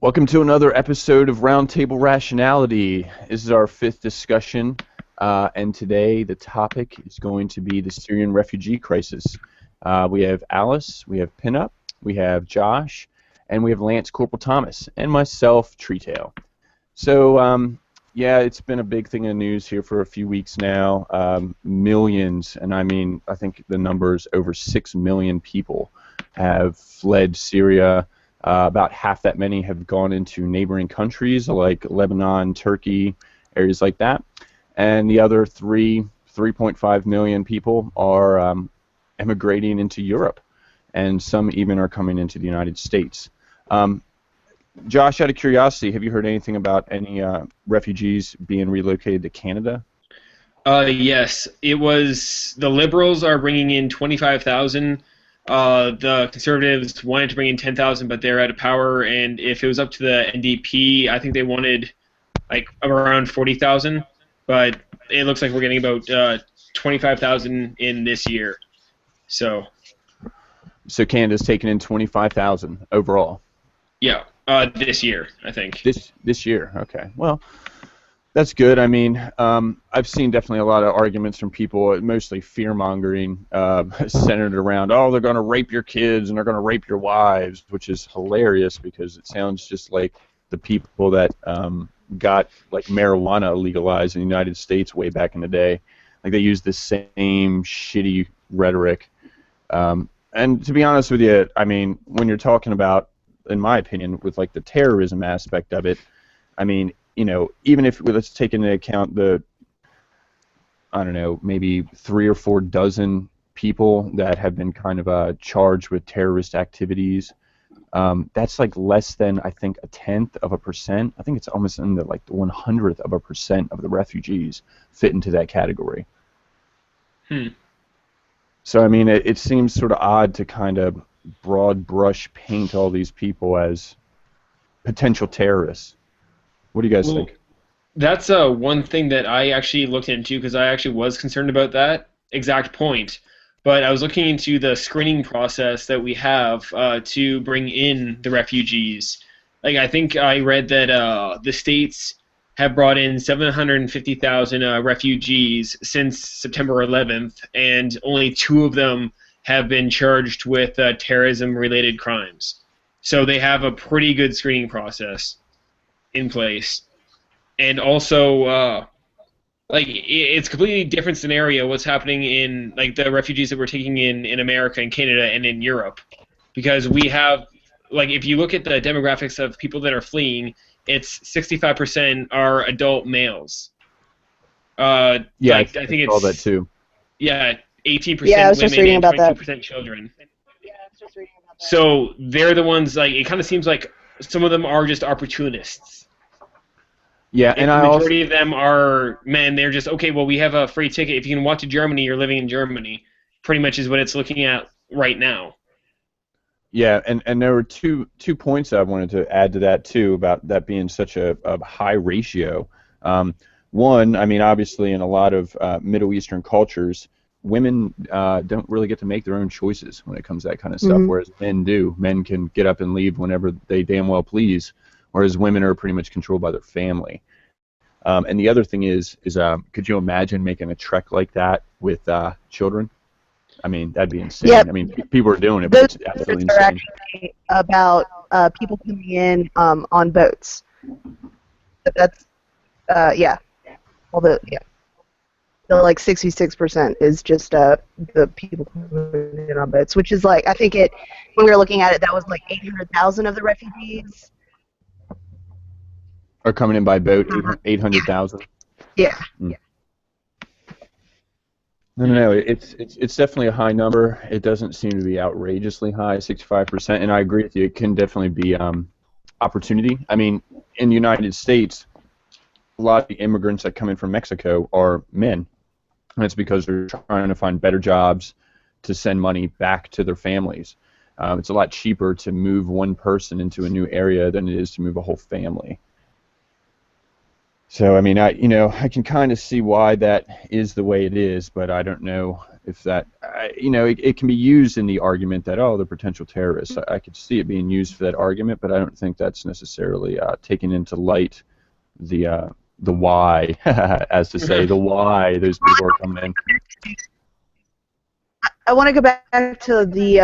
Welcome to another episode of Roundtable Rationality. This is our fifth discussion, and today the topic is going to be the Syrian refugee crisis. We have Alice, we have Pinup, we have Josh, and we have Lance Corporal Thomas, and myself, Treetail. So, yeah, it's been a big thing in the news here for a few weeks now. Millions, and I think the number's over 6 million people have fled Syria. About half that many have gone into neighboring countries like Lebanon, Turkey, areas like that. And the other 3.5 million people are emigrating into Europe. And some even are coming into the United States. Josh, out of curiosity, have you heard anything about any refugees being relocated to Canada? Yes, it was the Liberals are bringing in 25,000. The Conservatives wanted to bring in 10,000, but they're out of power. And if it was up to the NDP, I think they wanted like around 40,000. But it looks like we're getting about 25,000 in this year. So Canada's taken in 25,000 overall. Yeah, this year, I think. This year, okay. Well, that's good. I've seen definitely a lot of arguments from people, mostly fear-mongering, centered around, oh, they're going to rape your kids and they're going to rape your wives, which is hilarious because it sounds just like the people that got like marijuana legalized in the United States way back in the day. Like they use the same shitty rhetoric. And to be honest with you, when you're talking about, in my opinion, with like the terrorism aspect of it, even if let's take into account the, maybe 3 or 4 dozen people that have been kind of charged with terrorist activities, that's like less than, I think, 0.1%. I think it's almost in the like the 100th% of the refugees fit into that category. So it seems sort of odd to kind of broad brush paint all these people as potential terrorists. What do you guys think? That's one thing that I actually looked into because I actually was concerned about that exact point. But I was looking into the screening process that we have to bring in the refugees. Like I think I read that the states have brought in 750,000 refugees since September 11th, and only 2 of them have been charged with terrorism-related crimes. So they have a pretty good screening process in place. And also, it's a completely different scenario what's happening in like the refugees that we're taking in America and Canada and in Europe. Because we have, like, if you look at the demographics of people that are fleeing, it's 65% are adult males. I think it's all that too. Yeah, 18% women and 22% children. So they're the ones, like, it kind of seems like some of them are just opportunists. Yeah, and the majority of them are men. They're just, okay, well, we have a free ticket. If you can walk to Germany, you're living in Germany. Pretty much is what it's looking at right now. Yeah, and there were two points I wanted to add to that, too, about that being such a high ratio. One, obviously in a lot of Middle Eastern cultures, women don't really get to make their own choices when it comes to that kind of stuff, whereas men do. Men can get up and leave whenever they damn well please, whereas women are pretty much controlled by their family. And the other thing is could you imagine making a trek like that with children? That'd be insane. Yep. People are doing it, but it's absolutely insane. Are actually about people coming in on boats. That's, yeah. Although, yeah. So like 66% is just the people coming in on boats, which is like, I think when we were looking at it, that was like 800,000 of the refugees. Are coming in by boat, 800,000? Yeah. Yeah. No. It's definitely a high number. It doesn't seem to be outrageously high, 65%, and I agree with you. It can definitely be opportunity. In the United States, a lot of the immigrants that come in from Mexico are men. And it's because they're trying to find better jobs to send money back to their families. It's a lot cheaper to move one person into a new area than it is to move a whole family. So I mean, I can kind of see why that is the way it is, but I don't know if that, it can be used in the argument that, oh, they're potential terrorists. I could see it being used for that argument, but I don't think that's necessarily taken into light the why, as to say, the why those people are coming in. I want to go back to the.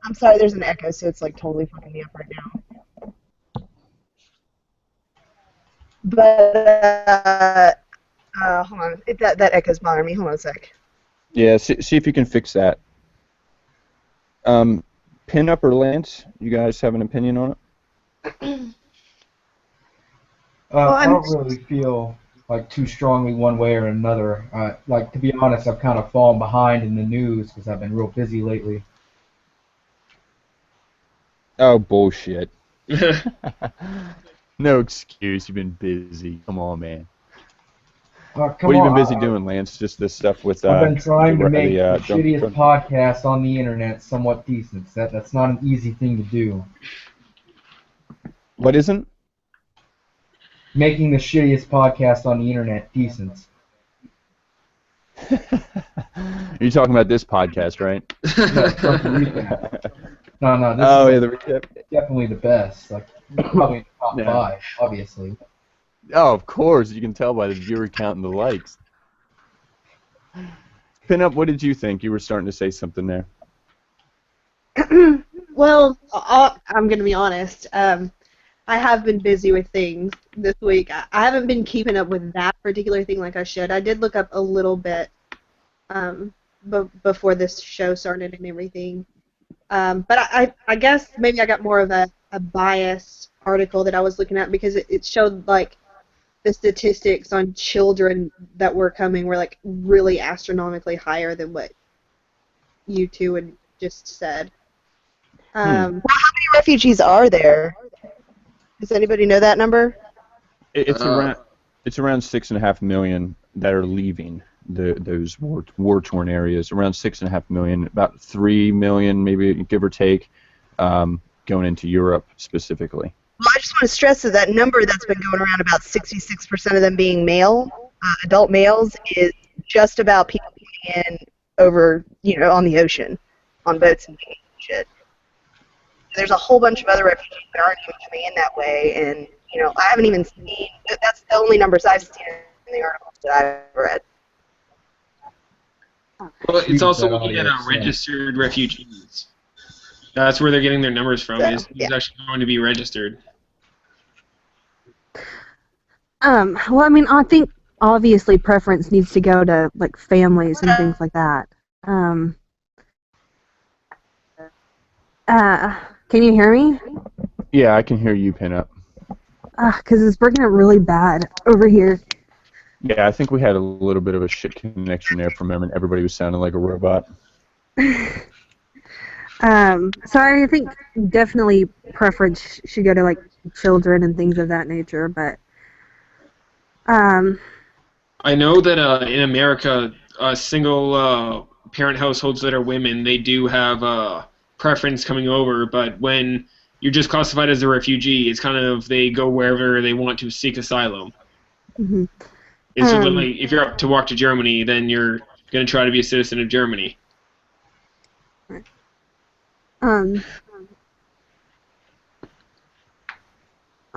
I'm sorry, there's an echo, so it's like totally fucking me up right now. But hold on, that echo's bothering me. Hold on a sec. Yeah, see if you can fix that. Pinup or Lance, you guys have an opinion on it? I don't really feel like too strongly one way or another. Like, to be honest, I've kind of fallen behind in the news because I've been real busy lately. Oh, bullshit. No excuse, you've been busy. Come on, man. What have you been busy doing, Lance? Just this stuff with I've been trying to make the shittiest podcast on the internet somewhat decent. That's not an easy thing to do. What isn't? Making the shittiest podcast on the internet decent. You're talking about this podcast, right? No, this is definitely the best. Like, probably in the top 5, obviously. Oh, of course. You can tell by the viewer count and the likes. Pinup, what did you think? You were starting to say something there. Well, I'm going to be honest. I have been busy with things this week. I haven't been keeping up with that particular thing like I should. I did look up a little bit before this show started and everything. But I guess maybe I got more of a biased article that I was looking at because it showed like the statistics on children that were coming were like really astronomically higher than what you two had just said. Well, how many refugees are there? Does anybody know that number? It's around 6.5 million that are leaving those war-torn areas. Around 6.5 million, about 3 million, maybe give or take, going into Europe specifically. Well, I just want to stress that number that's been going around, about 66% of them being male, adult males, is just about people coming in over, on the ocean, on boats and shit. There's a whole bunch of other refugees that aren't even coming in that way, and I haven't even seen. That's the only numbers I've seen in the articles that I've read. Well, it's also looking at registered refugees. That's where they're getting their numbers from. Is actually going to be registered. Well, I mean, I think obviously preference needs to go to like families and things like that. Can you hear me? Yeah, I can hear you, Pinup. Because it's breaking up really bad over here. Yeah, I think we had a little bit of a shit connection there for a moment. Everybody was sounding like a robot. So I think definitely preference should go to like children and things of that nature, but I know that in America, single parent households that are women, they do have preference coming over, but when you're just classified as a refugee, it's kind of they go wherever they want to seek asylum. Mm-hmm. It's literally, if you're up to walk to Germany, then you're going to try to be a citizen of Germany. Hold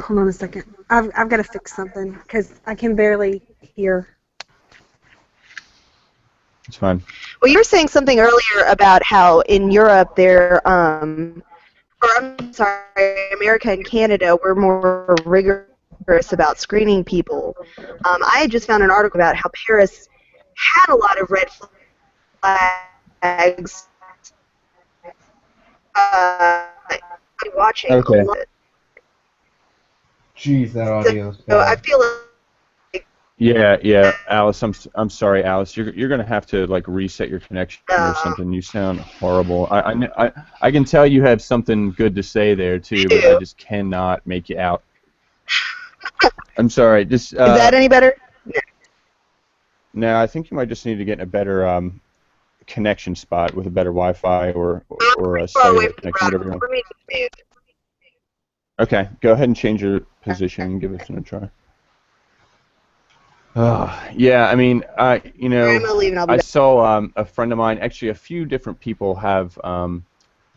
on a second. I've got to fix something because I can barely hear. It's fine. Well, you were saying something earlier about how in Europe America and Canada were more rigorous about screening people. I just found an article about how Paris had a lot of red flags. I'm watching. Okay. Jeez, that audio is bad. So I feel like. Yeah, Alice. I'm sorry, Alice. You're gonna have to like reset your connection or something. You sound horrible. I can tell you have something good to say there too, but I just cannot make you out. I'm sorry. Just is that any better? No, I think you might just need to get in a better connection spot with a better Wi-Fi or a cellular connection. Whatever you want. Okay, go ahead and change your position and give us another try. Yeah, I mean, I'm gonna leave and I'll be I back. saw a friend of mine, actually a few different people have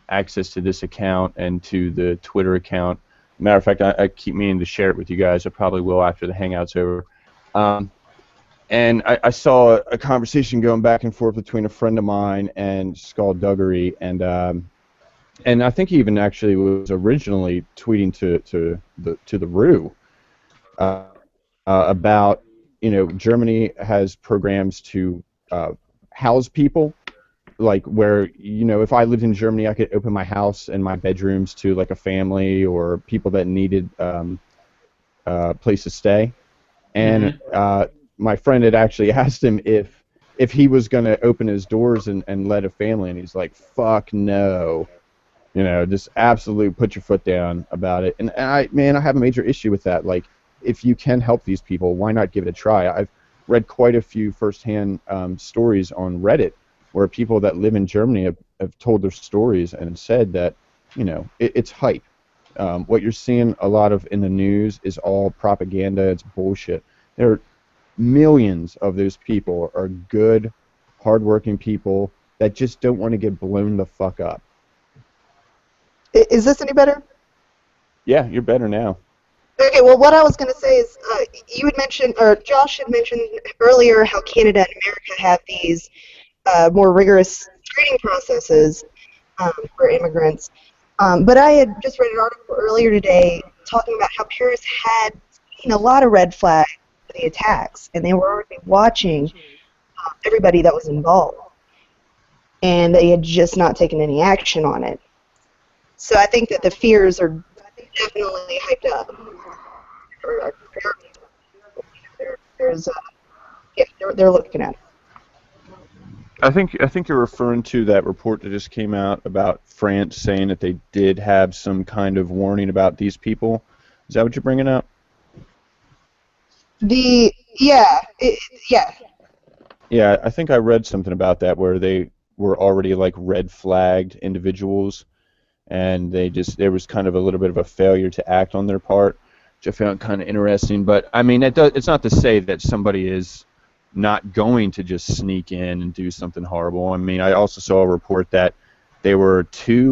access to this account and to the Twitter account. Matter of fact, I keep meaning to share it with you guys. I probably will after the hangout's over. And I saw a conversation going back and forth between a friend of mine and Skullduggery, and I think he even actually was originally tweeting to the Roo about, Germany has programs to house people, like where, if I lived in Germany, I could open my house and my bedrooms to like a family or people that needed place to stay. And Hmm. my friend had actually asked him if he was going to open his doors and let a family, and he's like, "Fuck no." Just absolute put your foot down about it. And I have a major issue with that. Like, if you can help these people, why not give it a try? I've read quite a few firsthand stories on Reddit where people that live in Germany have told their stories and said that, it's hype. What you're seeing a lot of in the news is all propaganda. It's bullshit. There are millions of those people are good, hardworking people that just don't want to get blown the fuck up. Is this any better? Yeah, you're better now. Okay, well, what I was going to say is, you had mentioned, or Josh had mentioned earlier, how Canada and America have these more rigorous screening processes for immigrants. But I had just read an article earlier today talking about how Paris had seen a lot of red flags for the attacks, and they were already watching everybody that was involved, and they had just not taken any action on it. So I think that the fears are definitely hyped up. There's, yeah, they're looking at it. I think you're referring to that report that just came out about France saying that they did have some kind of warning about these people. Is that what you're bringing up? Yeah, yeah. Yeah, I think I read something about that where they were already like red flagged individuals, and there was kind of a little bit of a failure to act on their part, which I found kind of interesting. But I mean, it's not to say that somebody is not going to just sneak in and do something horrible. I mean, I also saw a report that there were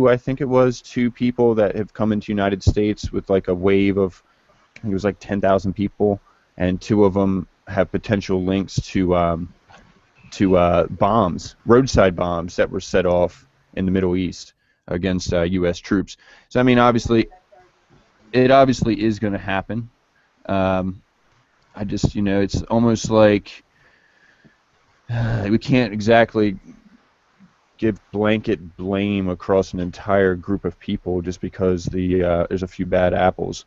I think it was two people that have come into the United States with like a wave of, I think it was like 10,000 people, and two of them have potential links to bombs, roadside bombs that were set off in the Middle East against U.S. troops. So I mean, it obviously is going to happen. I just, it's almost like we can't exactly give blanket blame across an entire group of people just because there's a few bad apples.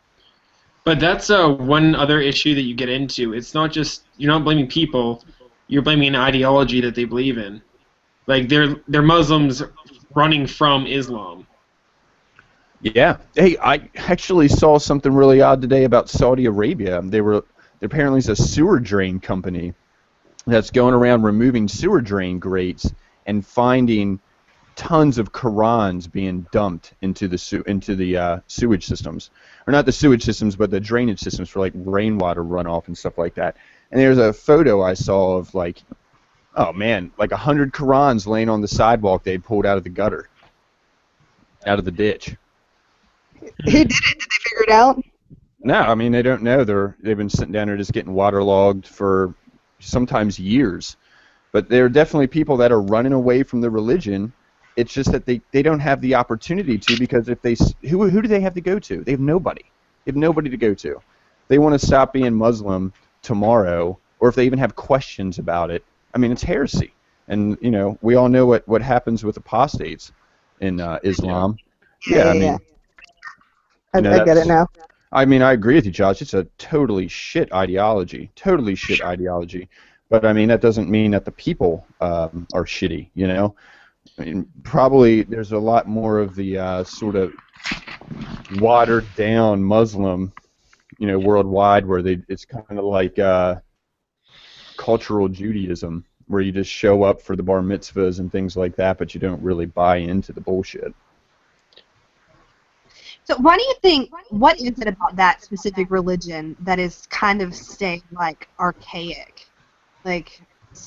But that's one other issue that you get into. It's not just you're not blaming people, you're blaming an ideology that they believe in. Like they're Muslims running from Islam. Yeah. Hey, I actually saw something really odd today about Saudi Arabia. There apparently is a sewer drain company that's going around removing sewer drain grates and finding tons of Qurans being dumped into the sewage systems, or not the sewage systems, but the drainage systems for like rainwater runoff and stuff like that. And there's a photo I saw of like, oh man, like 100 Qurans laying on the sidewalk they pulled out of the gutter, out of the ditch. Who did it? Did they figure it out? No, I mean they don't know. They've been sitting down there just getting waterlogged for sometimes years. But there are definitely people that are running away from the religion. It's just that they don't have the opportunity to, because if who do they have to go to? They have nobody. They have nobody to go to. They want to stop being Muslim tomorrow, or if they even have questions about it. I mean, it's heresy. And we all know what happens with apostates in Islam. Yeah, I Yeah. mean, I get it that's. now. I mean, I agree with you, Josh. It's a totally shit ideology. Totally shit ideology. But I mean, that doesn't mean that the people are shitty. I mean, probably there's a lot more of the sort of watered down Muslim, worldwide, where it's kind of like cultural Judaism, where you just show up for the bar mitzvahs and things like that, but you don't really buy into the bullshit. So why do you think, what is it about that specific religion that is kind of staying, like, archaic? Like,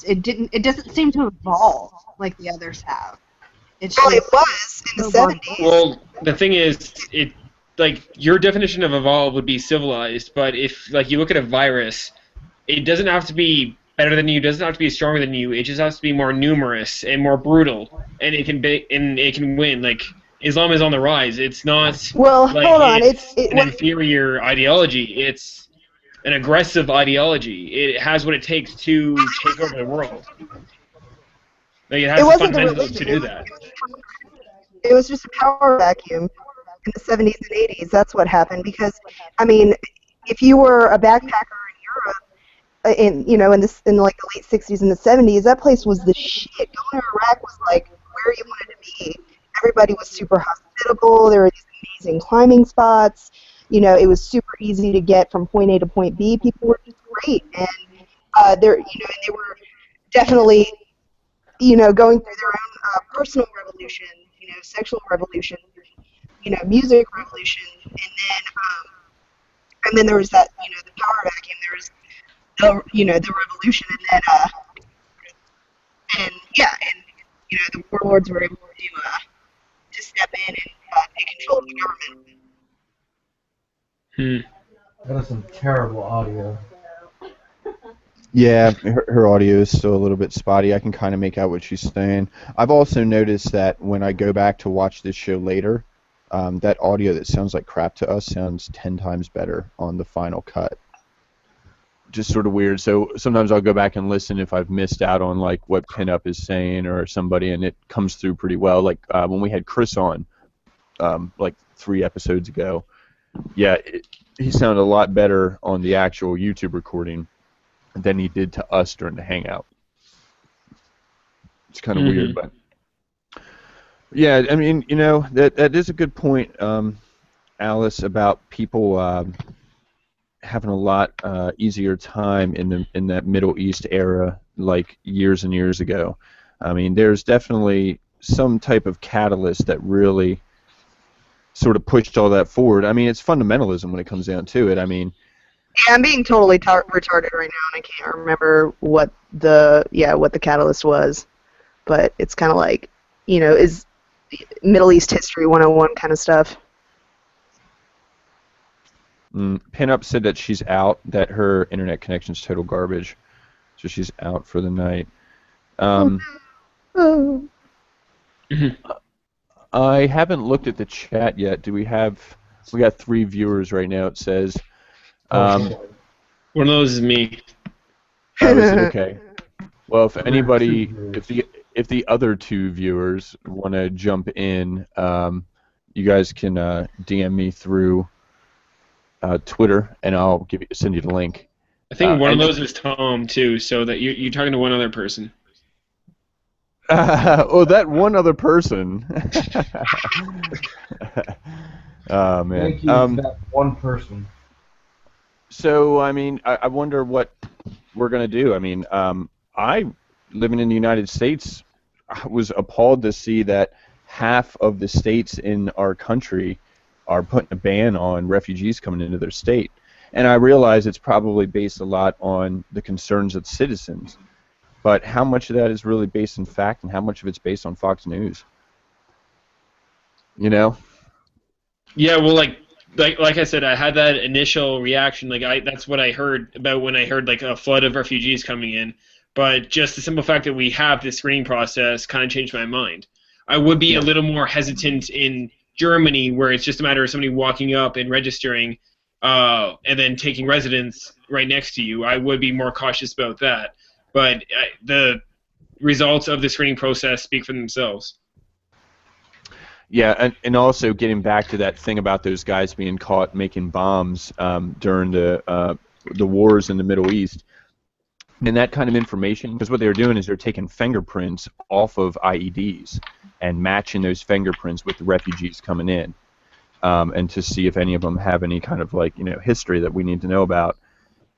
it doesn't seem to evolve like the others have. It's Well, it just was in the so long. 70s. Well, the thing is, like your definition of evolve would be civilized, but if like you look at a virus, it doesn't have to be better than you, doesn't have to be stronger than you. It just has to be more numerous and more brutal, and it can win. Like Islam is on the rise. It's not Well, like hold on. it's It an inferior ideology. It's an aggressive ideology. It has what it takes to take over the world. Like it has the wasn't the fundamentals to religion. do that. It was just a power vacuum in the 70s and 80s. That's what happened. Because, I mean, if you were a backpacker in Europe, in like the late 60s and the 70s, that place was the shit. Going to Iraq was like where you wanted to be. Everybody was super hospitable. There were these amazing climbing spots. It was super easy to get from point A to point B. People were just great, and and they were definitely, going through their own personal revolution, sexual revolution, music revolution, and then there was that, the power vacuum. There was the revolution, and then the warlords were able to step in and take control of the government. That is some terrible audio. Yeah, her audio is still a little bit spotty. I can kind of make out what she's saying. I've also noticed that when I go back to watch this show later, that audio that sounds like crap to us sounds 10 times better on the final cut. Just sort of weird. So sometimes I'll go back and listen if I've missed out on like what Pinup is saying or somebody, and it comes through pretty well. Like when we had Chris on, like 3 episodes ago, yeah, he sounded a lot better on the actual YouTube recording than he did to us during the Hangout. It's kind of weird, but yeah, I mean, that is a good point, Alice, about people having a lot easier time in that Middle East era, like years and years ago. I mean, there's definitely some type of catalyst that really sort of pushed all that forward. I mean, it's fundamentalism when it comes down to it. I mean, yeah, I'm being totally retarded right now, and I can't remember what the catalyst was, but it's kind of like, is Middle East history 101 kind of stuff. Pinup said that she's out, that her internet connection's total garbage, so she's out for the night. I haven't looked at the chat yet. We got 3 viewers right now, it says. One of those is me. Oh, is it? Okay. Well, if anybody, if the other 2 viewers want to jump in, you guys can DM me through Twitter, and I'll send you the link. I think one of those is Tom too. So that you're talking to one other person. Oh, that one other person. Oh man. Thank you, that one person. So I mean, I wonder what we're gonna do. I mean, I living in the United States, I was appalled to see that half of the states in our country are putting a ban on refugees coming into their state. And I realize it's probably based a lot on the concerns of citizens. But how much of that is really based in fact, and how much of it's based on Fox News? Yeah, well, like I said, I had that initial reaction. That's what I heard about when I heard like a flood of refugees coming in. But just the simple fact that we have this screening process kind of changed my mind. I would be a little more hesitant in Germany, where it's just a matter of somebody walking up and registering, and then taking residence right next to you. I would be more cautious about that. But the results of the screening process speak for themselves. Yeah, and also getting back to that thing about those guys being caught making bombs during the wars in the Middle East. And that kind of information, because what they were doing is they're taking fingerprints off of IEDs and matching those fingerprints with the refugees coming in, and to see if any of them have any kind of history that we need to know about.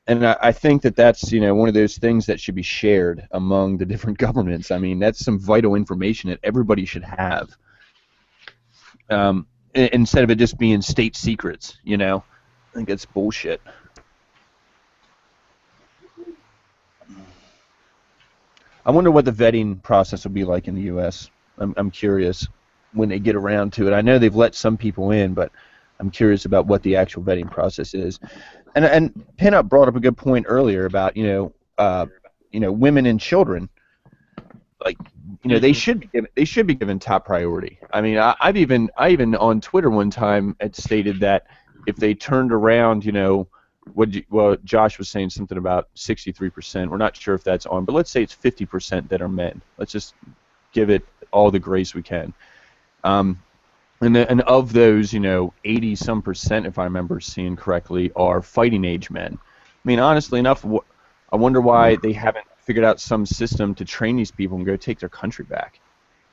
And I think that that's one of those things that should be shared among the different governments. I mean, that's some vital information that everybody should have. instead of it just being state secrets. I think it's bullshit. I wonder what the vetting process will be like in the U.S. I'm curious when they get around to it. I know they've let some people in, but I'm curious about what the actual vetting process is. And Pinup brought up a good point earlier about women and children. Like they should be given top priority. I mean, I even on Twitter one time had stated that if they turned around, Josh was saying something about 63%. We're not sure if that's on, but let's say it's 50% that are men. Let's just give it all the grace we can. And of those, 80-some%, if I remember seeing correctly, are fighting age men. I mean, honestly enough, I wonder why they haven't figured out some system to train these people and go take their country back.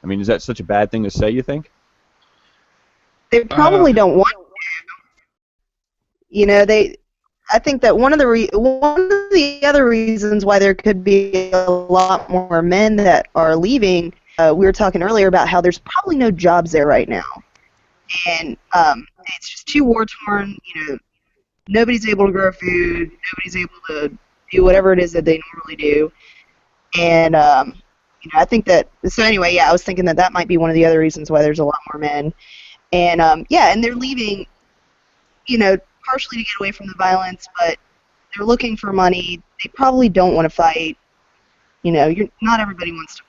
I mean, is that such a bad thing to say, you think? They probably don't want to. I think that one of the other reasons why there could be a lot more men that are leaving, we were talking earlier about how there's probably no jobs there right now. And it's just too war-torn, nobody's able to grow food, nobody's able to do whatever it is that they normally do. And, I think that, so anyway, I was thinking that might be one of the other reasons why there's a lot more men. And, and they're leaving, partially to get away from the violence, but they're looking for money. They probably don't want to fight. Not everybody wants to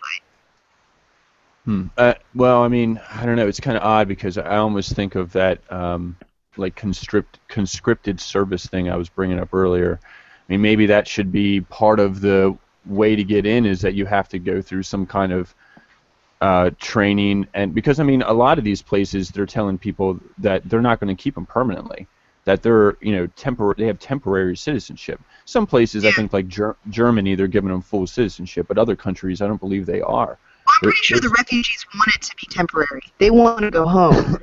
fight. Well, I mean, I don't know. It's kind of odd because I almost think of that conscripted service thing I was bringing up earlier. I mean, maybe that should be part of the way to get in, is that you have to go through some kind of training, and because I mean, a lot of these places they're telling people that they're not going to keep them permanently, that they're they have temporary citizenship. Some places I think like Germany, they're giving them full citizenship, but other countries I don't believe they are. Well, I'm pretty sure the refugees want it to be temporary. They want to go home.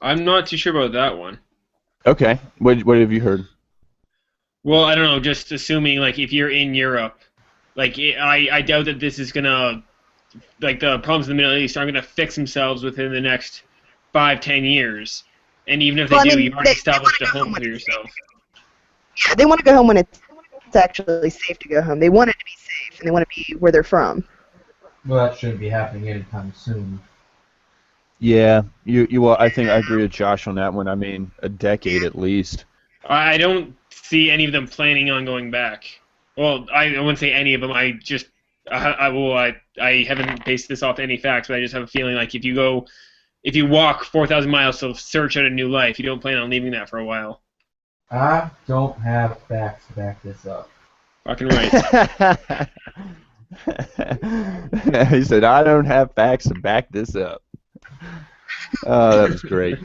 I'm not too sure about that one. Okay, what have you heard? Well, I don't know. Just assuming, like, if you're in Europe, like, I doubt that this is gonna, like, the problems in the Middle East aren't gonna fix themselves within the next 5-10 years. And even if they do, you've already established a home for yourself. Yeah, they want to go home when it's actually safe to go home. They want it to be safe, and they want to be where they're from. Well, that shouldn't be happening anytime soon. Yeah, well, I think I agree with Josh on that one. I mean, a decade at least. I don't see any of them planning on going back. Well, I wouldn't say any of them. I haven't based this off any facts, but I just have a feeling like if you walk 4,000 miles to search out a new life, you don't plan on leaving that for a while. I don't have facts to back this up. Fucking right. He said, "I don't have facts to back this up." Oh, that was great.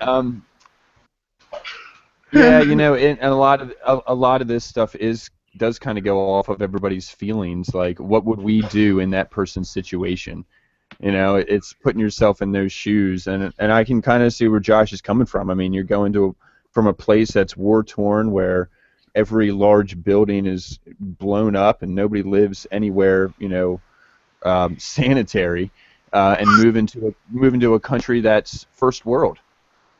Yeah, and a lot of this stuff does kind of go off of everybody's feelings. Like, what would we do in that person's situation? It's putting yourself in those shoes, and I can kind of see where Josh is coming from. I mean, you're going from a place that's war-torn, where every large building is blown up and nobody lives anywhere, sanitary, and move into a country that's first world.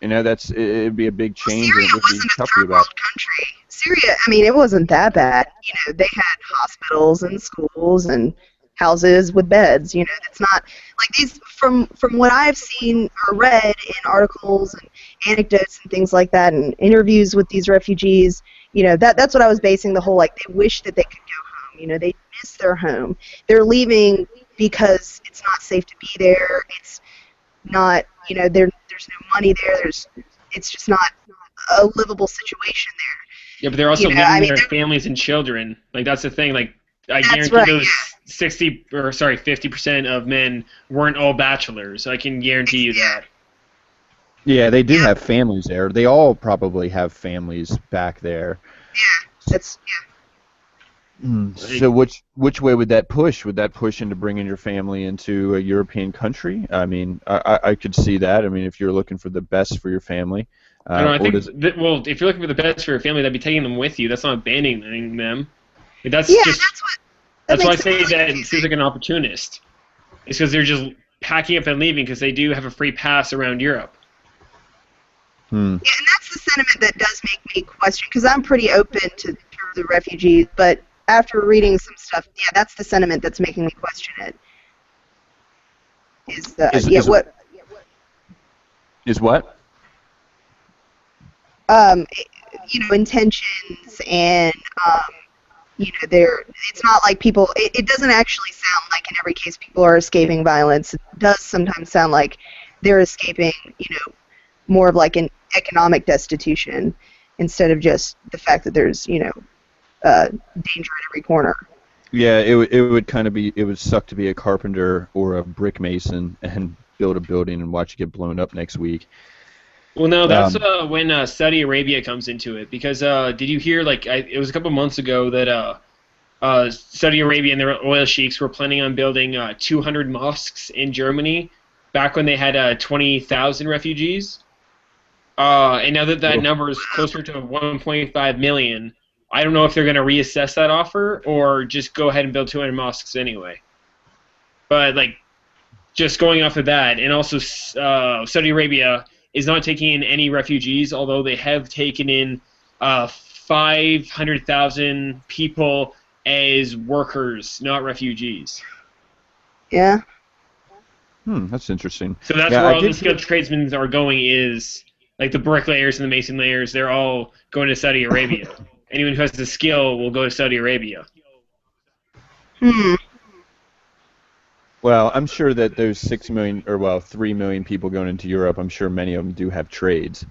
It'd be a big change, and it would be tough to about. Country. Syria, I mean, it wasn't that bad. They had hospitals and schools and houses with beds. It's not like these. From what I've seen or read in articles and anecdotes and things like that, and interviews with these refugees, that's what I was basing the whole, like, they wish that they could go home. They miss their home. They're leaving because it's not safe to be there. It's not, there's no money there. It's just not a livable situation there. Yeah, but they're also leaving their families and children. Like, that's the thing. Like, I guarantee those 50% of men weren't all bachelors. I can guarantee you that. Yeah, they do have families there. They all probably have families back there. Yeah, So which way would that push? Would that push into bringing your family into a European country? I mean, I could see that. I mean, if you're looking for the best for your family. I think if you're looking for the best for your family, that'd be taking them with you. That's not abandoning them. That's why I say that it seems like an opportunist. It's because they're just packing up and leaving because they do have a free pass around Europe. Yeah, and that's the sentiment that does make me question, because I'm pretty open to the refugees, but after reading some stuff, yeah, that's the sentiment that's making me question it. Is what? Intentions and it's not like people. It doesn't actually sound like in every case people are escaping violence. It does sometimes sound like they're escaping, more of like an economic destitution instead of just the fact that there's, danger at every corner. Yeah, it would kind of be, it would suck to be a carpenter or a brick mason and build a building and watch it get blown up next week. Well, no, that's when Saudi Arabia comes into it, because did you hear, it was a couple months ago that Saudi Arabia and their oil sheiks were planning on building 200 mosques in Germany back when they had 20,000 refugees? And now that number is closer to 1.5 million, I don't know if they're going to reassess that offer or just go ahead and build 200 mosques anyway. But, just going off of that, and also Saudi Arabia is not taking in any refugees, although they have taken in 500,000 people as workers, not refugees. Yeah. That's interesting. So that's where all the skilled tradesmen are going, is the bricklayers and the mason layers, they're all going to Saudi Arabia. Anyone who has the skill will go to Saudi Arabia. Well, I'm sure that those 3 million people going into Europe, I'm sure many of them do have trades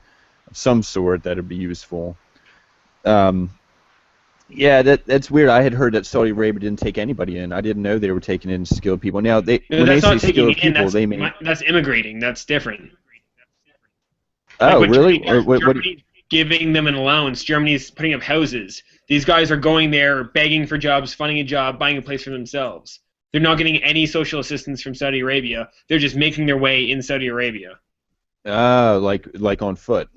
of some sort that would be useful. Yeah, that's weird. I had heard that Saudi Arabia didn't take anybody in. I didn't know they were taking in skilled people. Now, when they say skilled people, they mean... That's immigrating. That's different. Oh, really? Germany's giving them an allowance. Germany's putting up houses. These guys are going there, begging for jobs, finding a job, buying a place for themselves. They're not getting any social assistance from Saudi Arabia. They're just making their way in Saudi Arabia. Like on foot.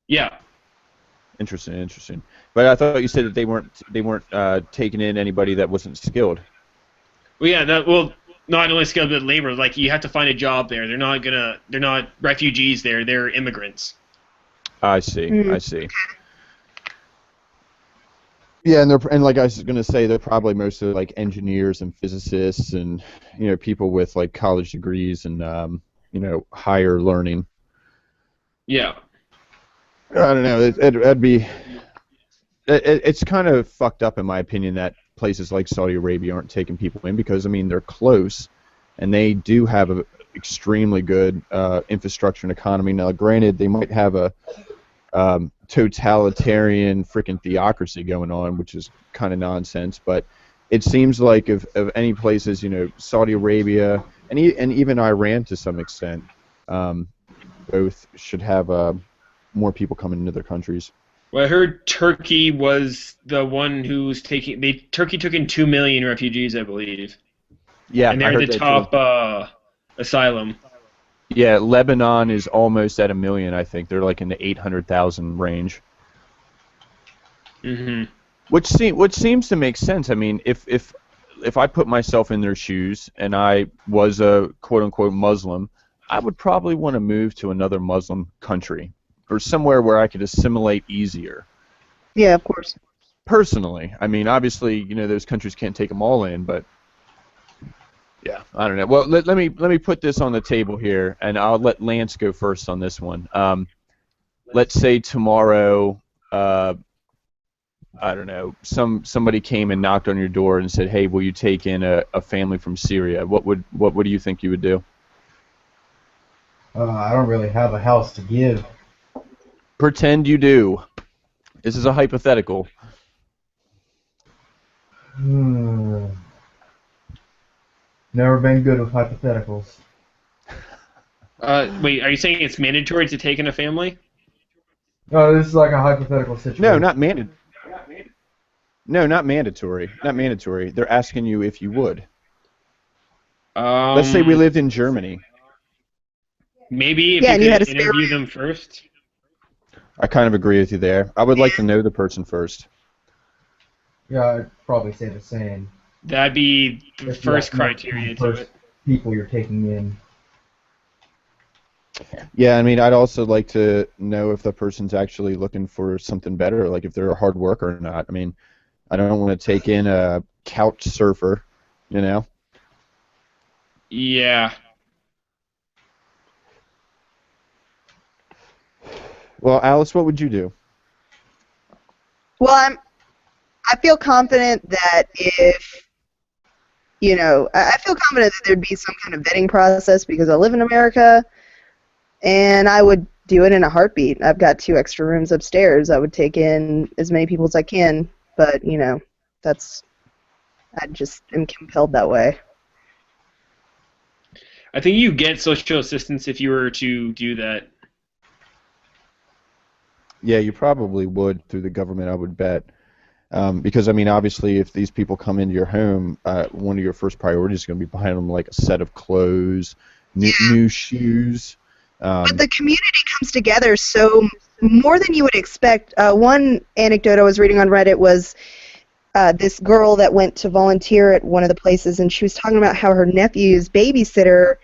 Yeah. Interesting. But I thought you said that they weren't taking in anybody that wasn't skilled. Well, yeah. Not only skilled but labor. You have to find a job there. They're not refugees there. They're immigrants. I see. I see. Yeah, and like I was going to say, they're probably mostly engineers and physicists and people with college degrees and higher learning. Yeah. I don't know. It'd be. It's kind of fucked up in my opinion that places like Saudi Arabia aren't taking people in because they're close, and they do have a extremely good infrastructure and economy. Now, granted, they might have a totalitarian freaking theocracy going on, which is kind of nonsense. But it seems like of any places, Saudi Arabia and even Iran to some extent, both should have more people coming into their countries. Well, I heard Turkey was the one who's taking. Turkey took in 2 million refugees, I believe. Yeah, and they're the top asylum. Yeah, Lebanon is almost at 1 million, I think. They're in the 800,000 range. Mm-hmm. Which seems to make sense. If I put myself in their shoes and I was a quote-unquote Muslim, I would probably want to move to another Muslim country or somewhere where I could assimilate easier. Yeah, of course. Personally. Obviously, those countries can't take them all in, but... Yeah, I don't know. Well, let me put this on the table here, and I'll let Lance go first on this one. Let's say tomorrow, I don't know, somebody came and knocked on your door and said, "Hey, will you take in a family from Syria?" What do you think you would do? I don't really have a house to give. Pretend you do. This is a hypothetical. Never been good with hypotheticals. Wait, are you saying it's mandatory to take in a family? No, this is like a hypothetical situation. No, not mandatory. No, not mandatory. Not mandatory. They're asking you if you would. Let's say we lived in Germany. Maybe if you could interview them first. I kind of agree with you there. I would like to know the person first. Yeah, I'd probably say the same. That'd be the first criteria to it. People you're taking in. Yeah, I mean, I'd also like to know if the person's actually looking for something better, like if they're a hard worker or not. I mean, I don't want to take in a couch surfer, you know? Yeah. Well, Alice, what would you do? Well, I feel confident that if, I feel confident that there'd be some kind of vetting process because I live in America, and I would do it in a heartbeat. I've got 2 extra rooms upstairs. I would take in as many people as I can, but, that's, I just am compelled that way. I think you get social assistance if you were to do that. Yeah, you probably would through the government, I would bet. Because, I mean, obviously, if these people come into your home, one of your first priorities is going to be buying them, like, a set of clothes, new shoes. But the community comes together so more than you would expect. One anecdote I was reading on Reddit was this girl that went to volunteer at one of the places, and she was talking about how her nephew's babysitter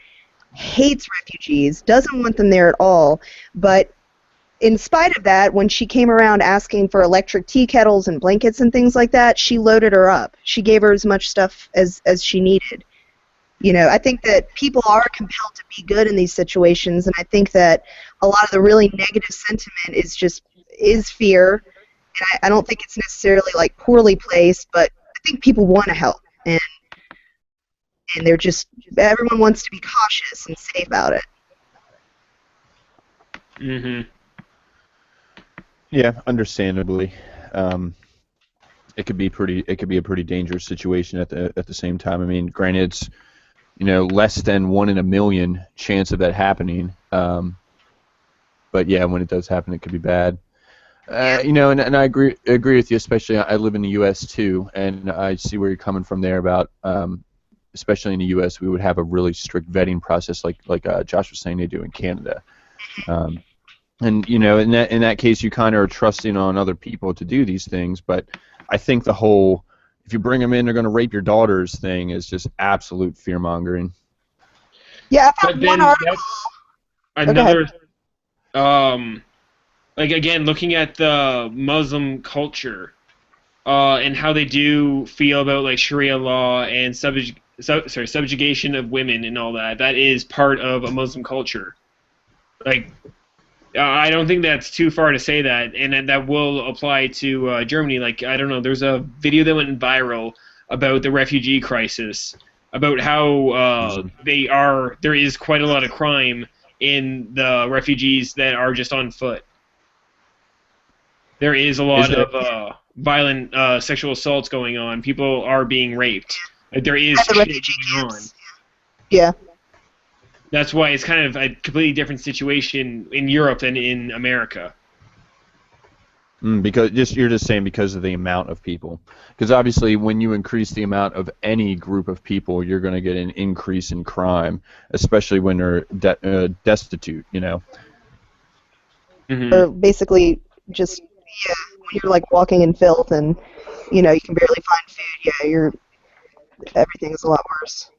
hates refugees, doesn't want them there at all, but in spite of that, when she came around asking for electric tea kettles and blankets and things like that, she loaded her up. She gave her as much stuff as she needed. I think that people are compelled to be good in these situations, and I think that a lot of the really negative sentiment is fear, and I don't think it's necessarily like poorly placed, but I think people want to help, and they're just everyone wants to be cautious and safe about it. Mm-hmm. Yeah, understandably. It could be a pretty dangerous situation at the same time. I mean, granted, it's less than 1 in a million chance of that happening. But yeah, when it does happen, it could be bad. And I agree with you. Especially, I live in the U.S. too, and I see where you're coming from there about, especially in the U.S., we would have a really strict vetting process, like Josh was saying they do in Canada. And in that case, you kind of are trusting on other people to do these things. But I think the whole, if you bring them in, they're going to rape your daughters thing is just absolute fear mongering. Yeah, I But found then one article. that's Oh, go ahead. another, like again, looking at the Muslim culture, and how they do feel about like Sharia law and subjugation of women and all that. That is part of a Muslim culture. Like, I don't think that's too far to say that, and that will apply to Germany. Like, I don't know, there's a video that went viral about the refugee crisis, about how there is quite a lot of crime in the refugees that are just on foot. There is a Is lot there of violent sexual assaults going on. People are being raped. Like, there is At the shit refugee going on. camps. Yeah. That's why it's kind of a completely different situation in Europe than in America. Because you're just saying because of the amount of people. Because obviously, when you increase the amount of any group of people, you're going to get an increase in crime, especially when they're destitute. Mm-hmm. Or basically just when you're like walking in filth and you can barely find food. Yeah, everything is a lot worse,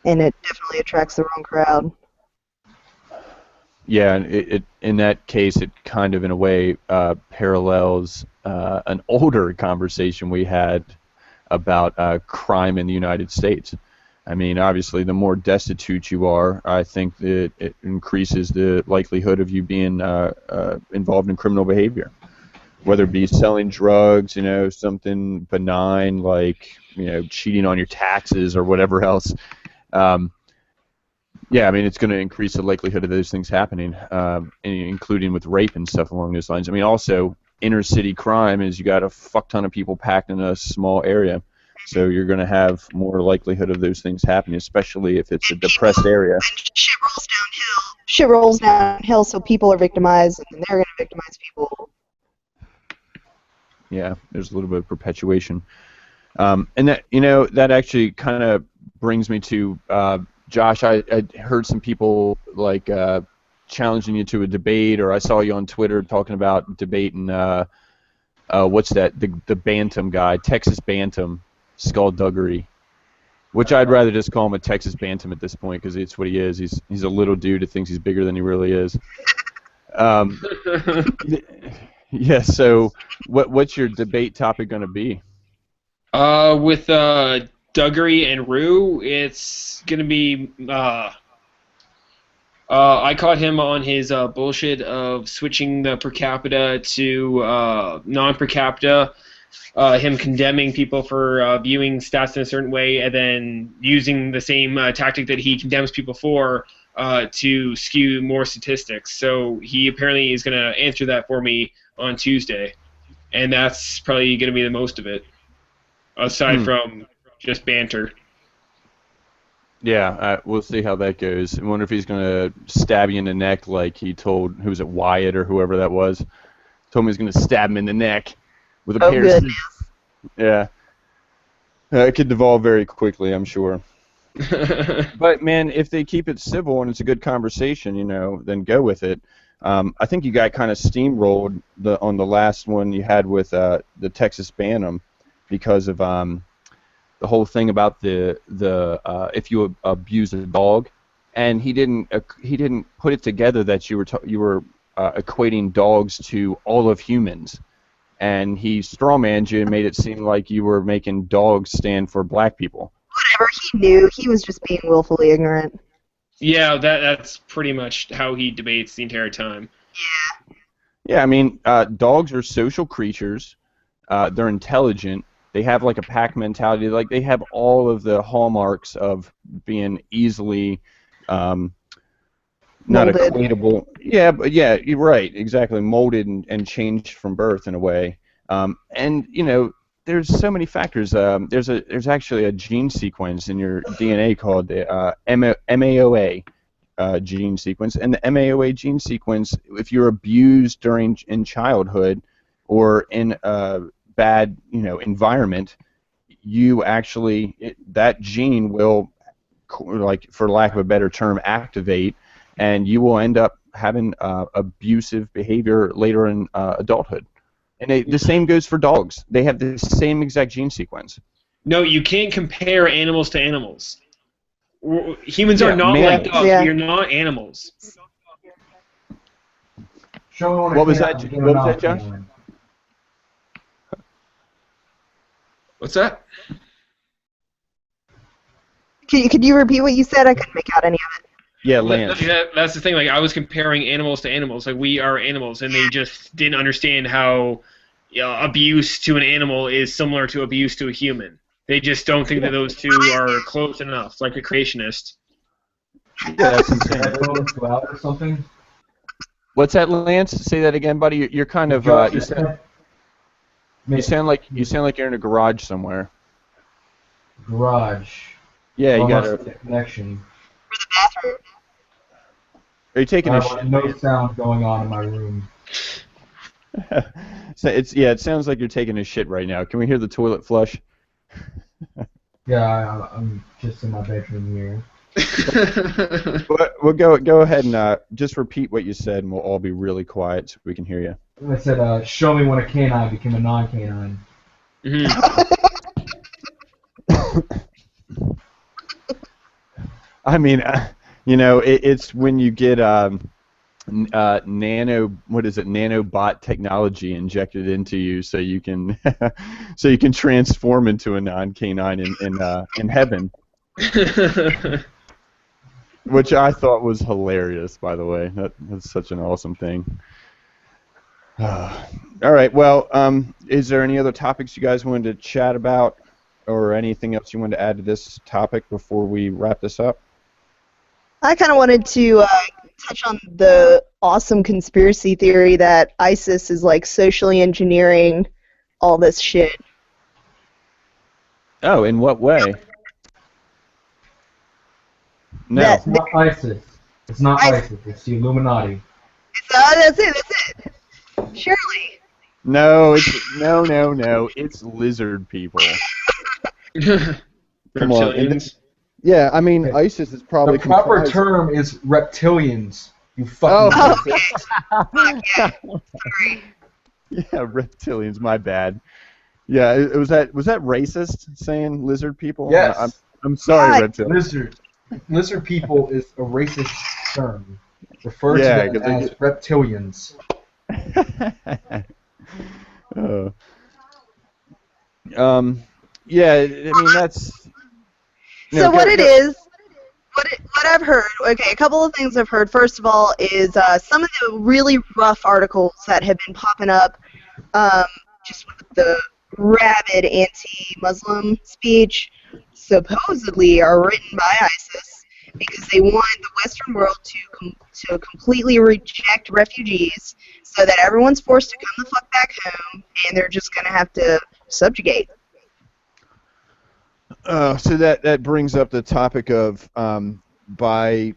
and it definitely attracts the wrong crowd. Yeah, and it in that case, it kind of in a way parallels an older conversation we had about crime in the United States. I mean, obviously, the more destitute you are, I think that it increases the likelihood of you being involved in criminal behavior, whether it be selling drugs, something benign like cheating on your taxes or whatever else. Yeah, I mean, it's going to increase the likelihood of those things happening, including with rape and stuff along those lines. I mean, also, inner city crime is you got a fuck ton of people packed in a small area, so you're going to have more likelihood of those things happening, especially if it's a depressed area. And shit rolls downhill. Shit rolls downhill, so people are victimized, and they're going to victimize people. Yeah, there's a little bit of perpetuation. And that that actually kind of brings me to Josh. I heard some people like challenging you to a debate, or I saw you on Twitter talking about debating what's that? The Bantam guy, Texas Bantam, skullduggery. Which I'd rather just call him a Texas Bantam at this point because it's what he is. He's a little dude who thinks he's bigger than he really is. Yeah. So, what's your debate topic going to be? With Duggery and Rue, it's gonna be. I caught him on his bullshit of switching the per capita to non-per capita. Him condemning people for viewing stats in a certain way, and then using the same tactic that he condemns people for to skew more statistics. So he apparently is going to answer that for me on Tuesday, and that's probably going to be the most of it, aside from just banter. Yeah, we'll see how that goes. I wonder if he's going to stab you in the neck like he told, who was it, Wyatt or whoever that was? Told me he was going to stab him in the neck with a pair of scissors. Yeah. It could devolve very quickly, I'm sure. But, man, if they keep it civil and it's a good conversation, then go with it. I think you got kind of steamrolled on the last one you had with the Texas Bantam because of the whole thing about the if you abuse a dog, and he didn't put it together that you were equating dogs to all of humans, and he strawmanned you and made it seem like you were making dogs stand for black people. Whatever, he knew. He was just being willfully ignorant. Yeah, that's pretty much how he debates the entire time. Yeah. Yeah, I mean, dogs are social creatures. They're intelligent. They have like a pack mentality. Like they have all of the hallmarks of being easily not Molded. equatable. Yeah, but yeah, you're right. Exactly, molded and changed from birth in a way. And there's so many factors. There's actually a gene sequence in your DNA called the MAOA gene sequence, and the MAOA gene sequence, if you're abused in childhood or in a bad environment, you actually that gene will, like for lack of a better term, activate, and you will end up having abusive behavior later in adulthood. And the same goes for dogs. They have the same exact gene sequence. No, you can't compare animals to animals. Humans are not like dogs. Yeah. We are not animals. What was that, Josh? What's that? Could you repeat what you said? I couldn't make out any of it. Yeah, Lance. That's the thing. Like I was comparing animals to animals. Like we are animals, and they just didn't understand how abuse to an animal is similar to abuse to a human. They just don't think that those two are close enough, like a creationist. Yeah, that's insane. Or something? What's that, Lance? Say that again, buddy. You're kind of you sound like you're in a garage somewhere. Garage. Yeah, you got a connection. For the bathroom. Are you taking a shit? No sound going on in my room. So it sounds like you're taking a shit right now. Can we hear the toilet flush? Yeah, I'm just in my bedroom here. Well, go ahead and just repeat what you said, and we'll all be really quiet so we can hear you. I said, show me when a canine became a non-canine. Mm-hmm. I mean, it's when you get nanobot technology injected into you, so you can transform into a non-canine in heaven. Which I thought was hilarious, by the way. That's such an awesome thing. All right. Well, is there any other topics you guys wanted to chat about, or anything else you wanted to add to this topic before we wrap this up? I kind of wanted to touch on the awesome conspiracy theory that ISIS is like socially engineering all this shit. Oh, in what way? No. That- It's not ISIS. It's not ISIS. It's the Illuminati. That's it. Surely. No, it's lizard people. Come on. Reptilians. Yeah, I mean, ISIS is probably The proper comprised- term is reptilians. You fucking. Oh, Yeah, reptilians. My bad. Yeah, was that racist saying lizard people? Yes. I'm sorry, God. Red Pill. Lizard people is a racist term. Refer to Yeah, them 'cause they as reptilians. Uh, yeah, I mean that's. No, So what go, it go. is, what I've heard, okay, a couple of things I've heard. First of all is some of the really rough articles that have been popping up, um, just with the rabid anti-Muslim speech, supposedly are written by ISIS because they want the Western world to completely reject refugees, so that everyone's forced to come the fuck back home, and they're just gonna have to subjugate. So that brings up the topic of by,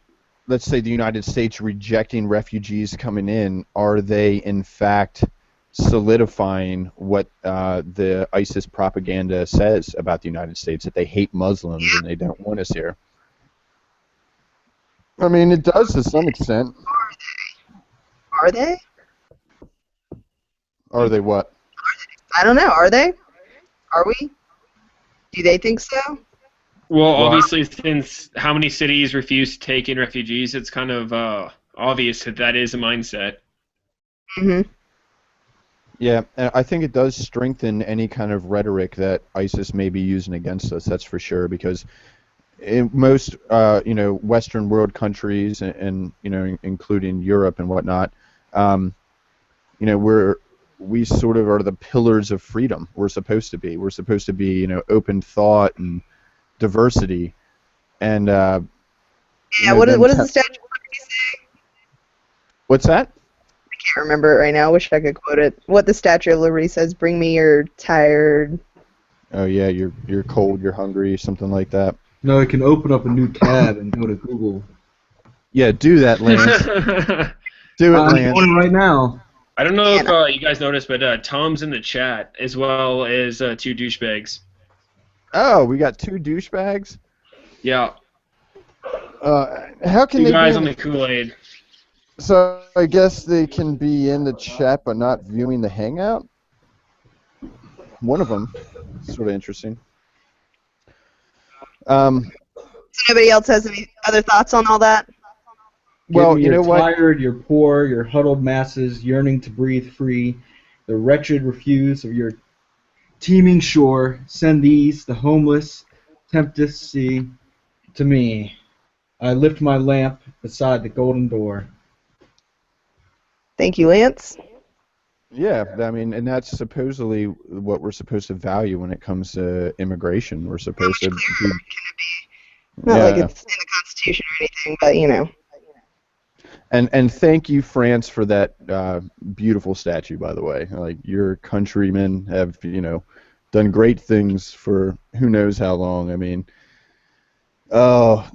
let's say, the United States rejecting refugees coming in, are they in fact solidifying what the ISIS propaganda says about the United States, that they hate Muslims and they don't want us here? I mean, it does to some extent. Are they? Are they what? I don't know. Are they? Are we? Do they think so? Well, Well, obviously, since how many cities refuse to take in refugees, it's kind of obvious that that is a mindset. Mm-hmm. Yeah, and I think it does strengthen any kind of rhetoric that ISIS may be using against us. That's for sure, because in most, Western world countries, and including Europe and whatnot, we sort of are the pillars of freedom. We're supposed to be. We're supposed to be, open thought and diversity, and Yeah. What does the Statue of Liberty say? what's that? I can't remember it right now. I wish I could quote it. What the Statue of Liberty says: "Bring me your tired." Oh yeah, you're cold, you're hungry, something like that. No, I can open up a new tab and go to Google. Yeah, do that, Lance. Do it, I'm Lance. doing it right now. I don't know if you guys noticed, but Tom's in the chat as well as two douchebags. Oh, we got two douchebags. Yeah, How can two they guys be on in the Kool-Aid. So I guess they can be in the chat but not viewing the hangout? One of them. Sort of interesting. So nobody else has any other thoughts on all that? Well, Give me you know your what? tired, your poor, your huddled masses yearning to breathe free, the wretched refuse of your teeming shore. Send these, the homeless, tempest sea, to me. I lift my lamp beside the golden door. Thank you, Lance. Yeah, I mean, and that's supposedly what we're supposed to value when it comes to immigration. We're supposed to be... Not like Yeah. it's in the Constitution or anything, but you know. And thank you, France, for that beautiful statue, by the way. Like, your countrymen have, done great things for who knows how long. I mean, oh,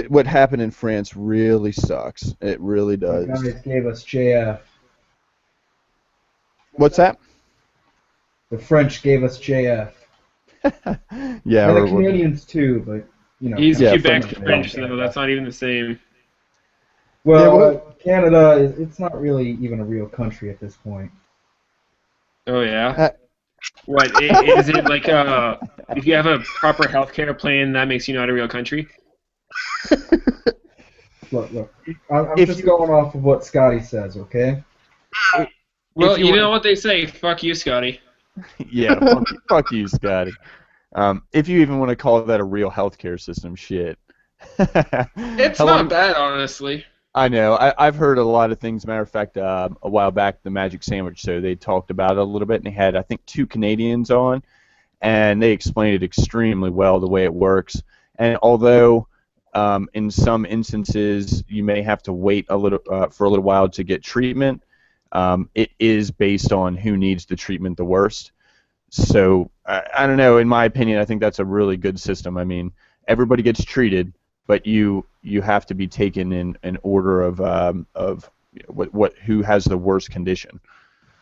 what happened in France really sucks. It really does. You guys gave us JF. What's that? The French gave us JF. Yeah. And the Canadians too, but He's Yeah, Quebec French French, though. That's not even the same. Well, Canada, it's not really even a real country at this point. Oh yeah. What is it like? If you have a proper healthcare plan, that makes you not a real country. Look. I'm just going off of what Scotty says, okay? Well, you know what they say. Fuck you, Scotty. Yeah, fuck you, Scotty. If you even want to call that a real healthcare system, shit. It's not bad, honestly. I know. I've heard a lot of things. Matter of fact, a while back, the Magic Sandwich Show, they talked about it a little bit, and they had, I think, 2 Canadians on, and they explained it extremely well, the way it works. And although in some instances you may have to wait for a little while to get treatment, it is based on who needs the treatment the worst. So I don't know. In my opinion, I think that's a really good system. I mean, everybody gets treated, but you have to be taken in order of who has the worst condition.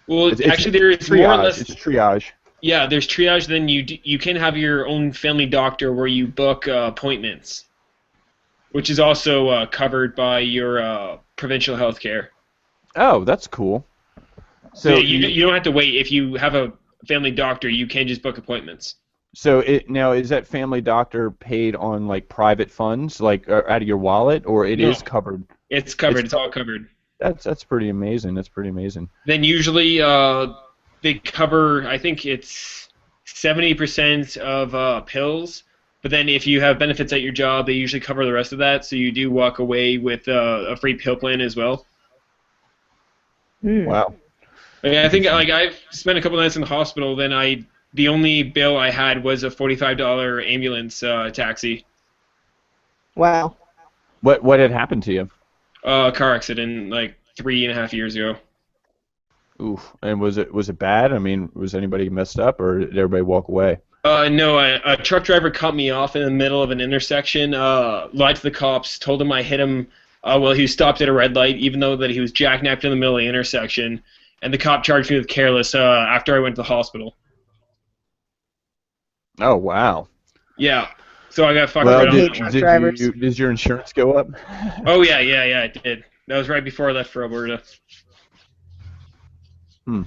Well, actually, there is triage. more or less. It's triage. Yeah, there's triage. Then you can have your own family doctor where you book appointments, which is also covered by your provincial health care. Oh, that's cool. So yeah, you don't have to wait. If you have a family doctor, you can just book appointments. So now is that family doctor paid on like private funds, like out of your wallet, or it No, is covered? it's It's covered. It's all covered. covered. That's pretty amazing. That's pretty amazing. Then usually they cover, I think it's 70% of pills. But then if you have benefits at your job, they usually cover the rest of that. So you do walk away with a free pill plan as well. Hmm. Wow. Like, I think Interesting. like I've spent a couple nights in the hospital. Then the only bill I had was a $45 ambulance taxi. Wow. What had happened to you? Car accident like 3.5 years ago. Oof. And was it bad? I mean, was anybody messed up, or did everybody walk away? No, a truck driver cut me off in the middle of an intersection, lied to the cops, told him I hit him while he was stopped at a red light, even though that he was jackknapped in the middle of the intersection, and the cop charged me with careless after I went to the hospital. Oh wow. Yeah, so I got fucked Well, right I on hate that truck one. drivers. does your insurance go up? Oh yeah, it did. That was right before I left for Alberta. Hmm.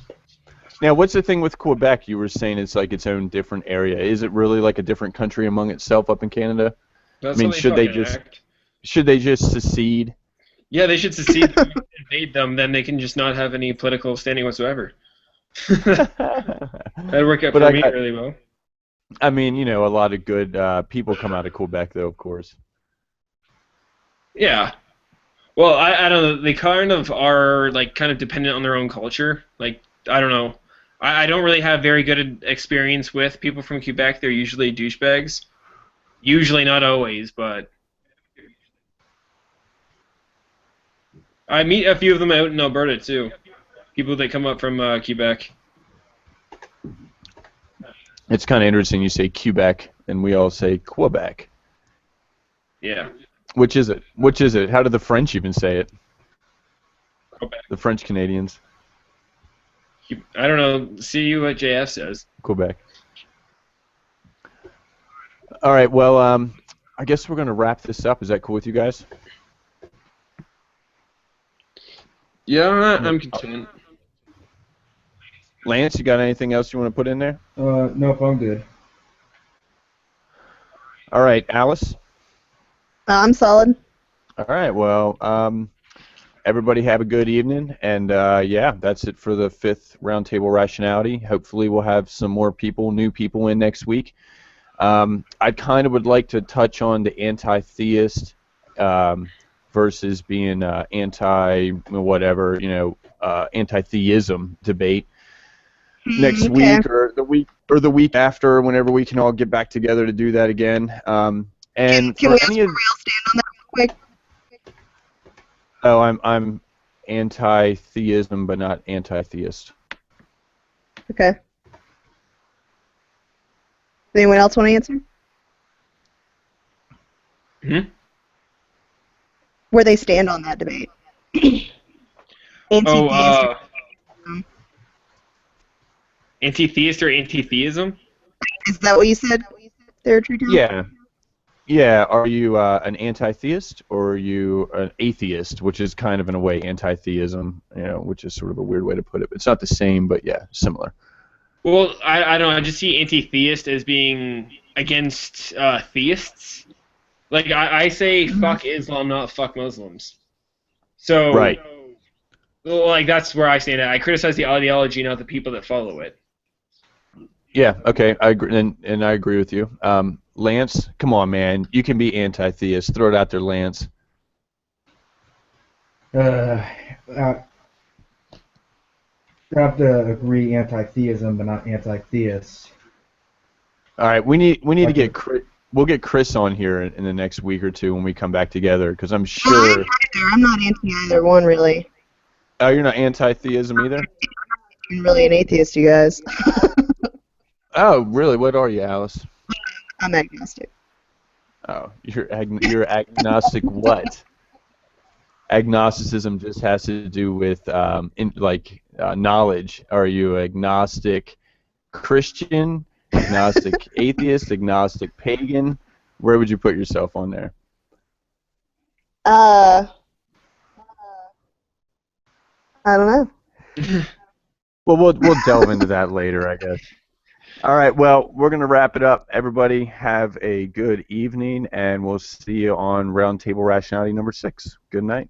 Now, what's the thing with Quebec? You were saying it's like its own different area. Is it really like a different country among itself up in Canada? I That's how mean, they fucking act. should they just secede? Yeah, they should secede them, invade them, then they can just not have any political standing whatsoever. That'd work out But for me really well. I mean, a lot of good people come out of Quebec, though, of course. Yeah. Well, I don't know. They kind of are like kind of dependent on their own culture. Like I don't know. I don't really have very good experience with people from Quebec. They're usually douchebags. Usually, not always, but I meet a few of them out in Alberta too. People that come up from Quebec. It's kind of interesting you say Quebec, and we all say Quebec. Yeah. Which is it? Which is it? How do the French even say it? Quebec. The French Canadians. I don't know. See what JF says. Quebec. All right. Well, I guess we're gonna wrap this up. Is that cool with you guys? Yeah, I'm content. Lance, you got anything else you want to put in there? Nope, I'm good. All right, Alice. I'm solid. All right. Well, everybody have a good evening, and yeah, that's it for the 5th Roundtable Rationality. Hopefully, we'll have some more people, new people in next week. I kind of would like to touch on the anti-theist versus being anti-whatever, anti-theism debate next Okay. week or the week after, whenever we can all get back together to do that again. And Can for we ask any for of real stand on that real quick? oh, I'm anti-theism, but not anti-theist. Okay. Does anyone else want to answer? Hmm? Where they stand on that debate? Oh, Anti-theist. anti-theist or anti-theism? Is that what you said? There, Trico? Yeah. Yeah, are you an anti-theist or are you an atheist, which is kind of in a way anti-theism, which is sort of a weird way to put it. It's not the same, but yeah, similar. Well, I don't know. I just see anti-theist as being against theists. Like I say, fuck Islam, not fuck Muslims. So, Right. well, like that's where I stand at. I criticize the ideology, not the people that follow it. Yeah, okay, I agree, and I agree with you. Lance, come on, man, you can be anti-theist. Throw it out there, Lance. I have to agree anti-theism, but not anti-theist. All right, we need to Like get we'll get Chris on here in the next week or two when we come back together, because I'm I'm sure. neither. I'm not anti either one, really. Oh, you're not anti-theism either? I'm really an atheist, you guys. Oh, really? What are you, Alice? I'm agnostic. Oh, you're agnostic. What? Agnosticism just has to do with knowledge. Are you agnostic Christian, agnostic atheist, agnostic pagan? Where would you put yourself on there? I don't know. Well, we'll delve into that later, I guess. All right, well, we're going to wrap it up. Everybody have a good evening, and we'll see you on Roundtable Rationality number 6. Good night.